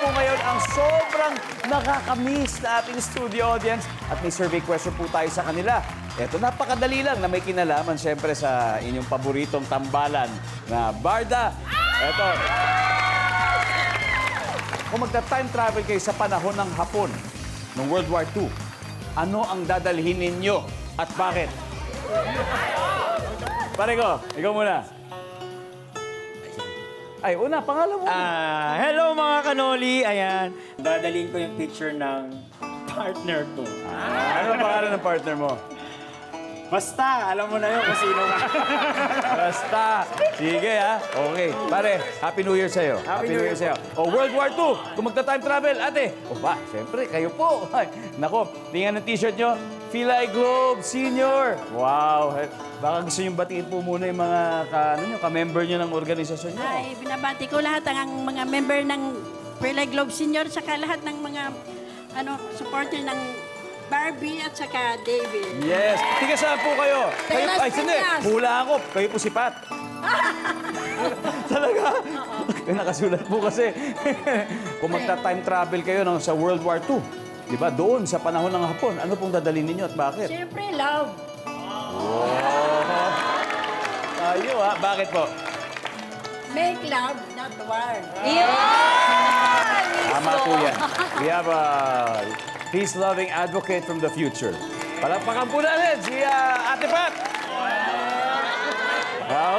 po ngayon ang sobrang nakakamiss na ating studio audience at may survey question po tayo sa kanila. Ito, napakadali lang na may kinalaman siyempre sa inyong paboritong tambalan na Barda. Ito. Kung magta-time travel kayo sa panahon ng Hapon, ng World War II, ano ang dadalhin ninyo at bakit? Pare ko, ikaw muna. Ay, una, pangalan mo. Hello mga kanoli. Ayan, dadalhin ko yung picture ng partner ko. Ano ang pangalan ng partner mo? Basta, alam mo na yun kung sino ka. Basta. Sige, ha? Okay. Pare, Happy New Year sa'yo. Happy New Year sa'yo. O, World War II. Kung magta-time travel, ate. O ba, siyempre, kayo po. Ay, nako, tingnan ng t-shirt nyo. Philae Globe Senior. Wow. Baka gusto nyo batiin po muna yung mga ka-member nyo ng organisasyon nyo. Ay, binabati ko lahat ang mga member ng Philae Globe Senior, saka lahat ng mga supporter ng Barbie at saka David. Yes. Tiga saan po kayo? Kayo Pinas, ay, sindi. Pinas. Hula ako. Kayo po si Pat. Talaga? Nakasulat po kasi. Kung magta-time travel kayo sa World War II, di ba, doon sa panahon ng Hapon, ano pong dadalhin ninyo at bakit? Siyempre, love. Tayo, ha? Bakit po? Make love, not war. Tama po yan. We have a peace-loving advocate from the future. Palakpakan po natin si Ate Pat.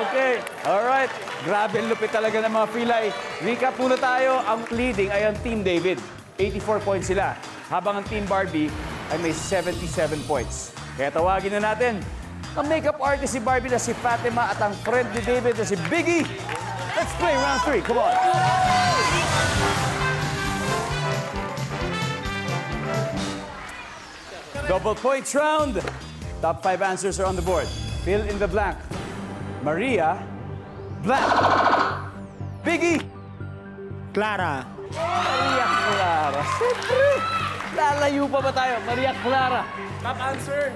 Okay. Alright. Grabe, lupit talaga ng mga Philae. Recap muna tayo. Ang leading ay ang Team David. 84 points sila. Habang ang Team Barbie ay may 77 points. Kaya tawagin na natin ang makeup artist si Barbie na si Fatima at ang friend ni David na si Biggie. Let's play round 3. Come on. Double points round. Top 5 answers are on the board. Fill in the blank. Maria, blank. Biggie, Clara. Maria Clara. Siyempre, lalayo pa ba tayo? Maria Clara. Top answer.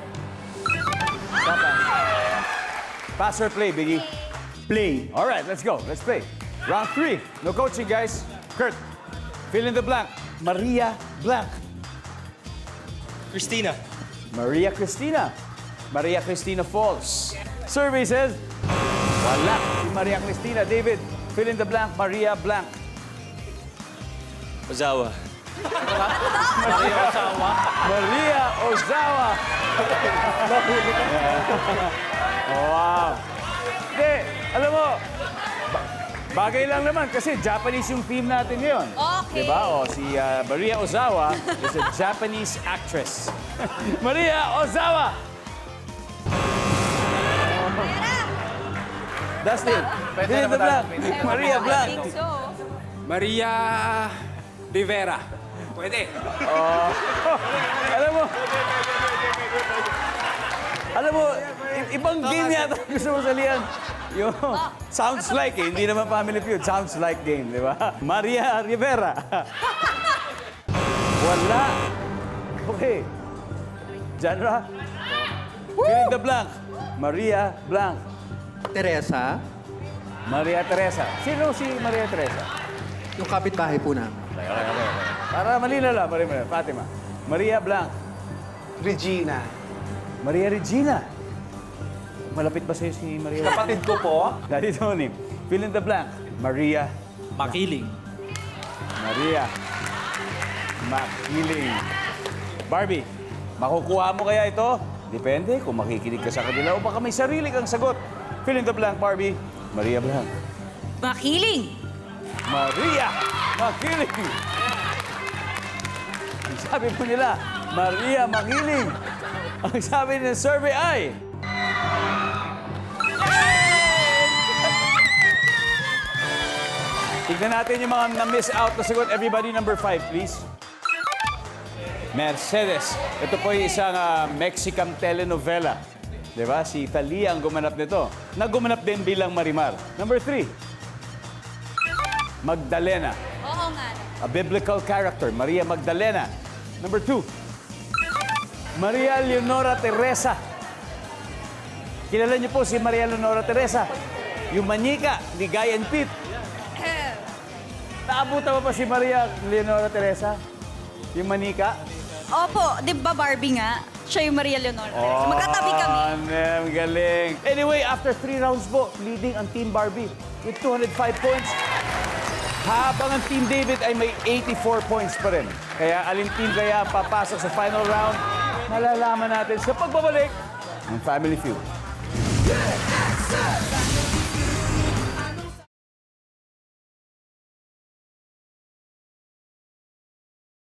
Top answer. Pass or play, Biggie? Play. All right, let's go. Let's play. Round 3. No coaching, guys. Kurt, fill in the blank. Maria, blank. Christina. Maria Cristina. Maria Cristina Falls. Survey says, wala si Maria Cristina. David, fill in the blank. Maria blank. Ozawa. Maria Ozawa. Wow. Hindi, alam mo, bagay lang naman kasi Japanese yung theme natin ngayon. Okay. Diba? O, si Maria Ozawa is a Japanese actress. Maria Ozawa! Dustin, fill in the blank. Maria blank. Maria Rivera. Pwede. Alam mo, ibang game yata gusto mo salihan. Yung sounds like eh, hindi naman Family Feud. Sounds like game, di ba? Maria Rivera. Wala. Okay. Genre? Fill in the blank. Maria blank. Teresa, Maria Teresa. Sino si Maria Teresa? yung kapitbahay po namin. Okay. Para malinaw lang, Maria. Fatima. Maria blank. Regina. Maria Regina. Malapit ba sa'yo si Maria? Kapatid ko po. Daddy Tony. Fill in the blank. Maria. Makiling. Maria. Makiling. Barbie, makukuha mo kaya ito? Depende kung makikinig ka sa kanila o baka may sarili kang sagot. Fill in the blank, Barbie. Maria blank. Makiling. Maria Makiling. Ang sabi po nila, Maria Makiling. Ang sabi ng survey ay... Tignan natin yung mga na-miss out na sagot. Everybody, number 5, please. Mercedes. Ito po yung isang Mexican telenovela. Diba? Si Thalia ang gumanap nito. Nagumanap din bilang Marimar. Number 3. Magdalena. Oo nga. A biblical character, Maria Magdalena. Number 2. Maria Leonora Teresa. Kilala niyo po si Maria Leonora Teresa. Yung manika ni Guy and Pete. Naabutan mo pa si Maria Leonora Teresa? Yung manika? Opo, di ba Barbie nga? Siya yung Maria Leonora. Magkatabi kami. Ang galing. Anyway, after 3 rounds po, leading ang Team Barbie with 205 points. Habang ang Team David ay may 84 points pa rin. Kaya alin team kaya papasok sa final round, malalaman natin sa pagbabalik ng Family Feud.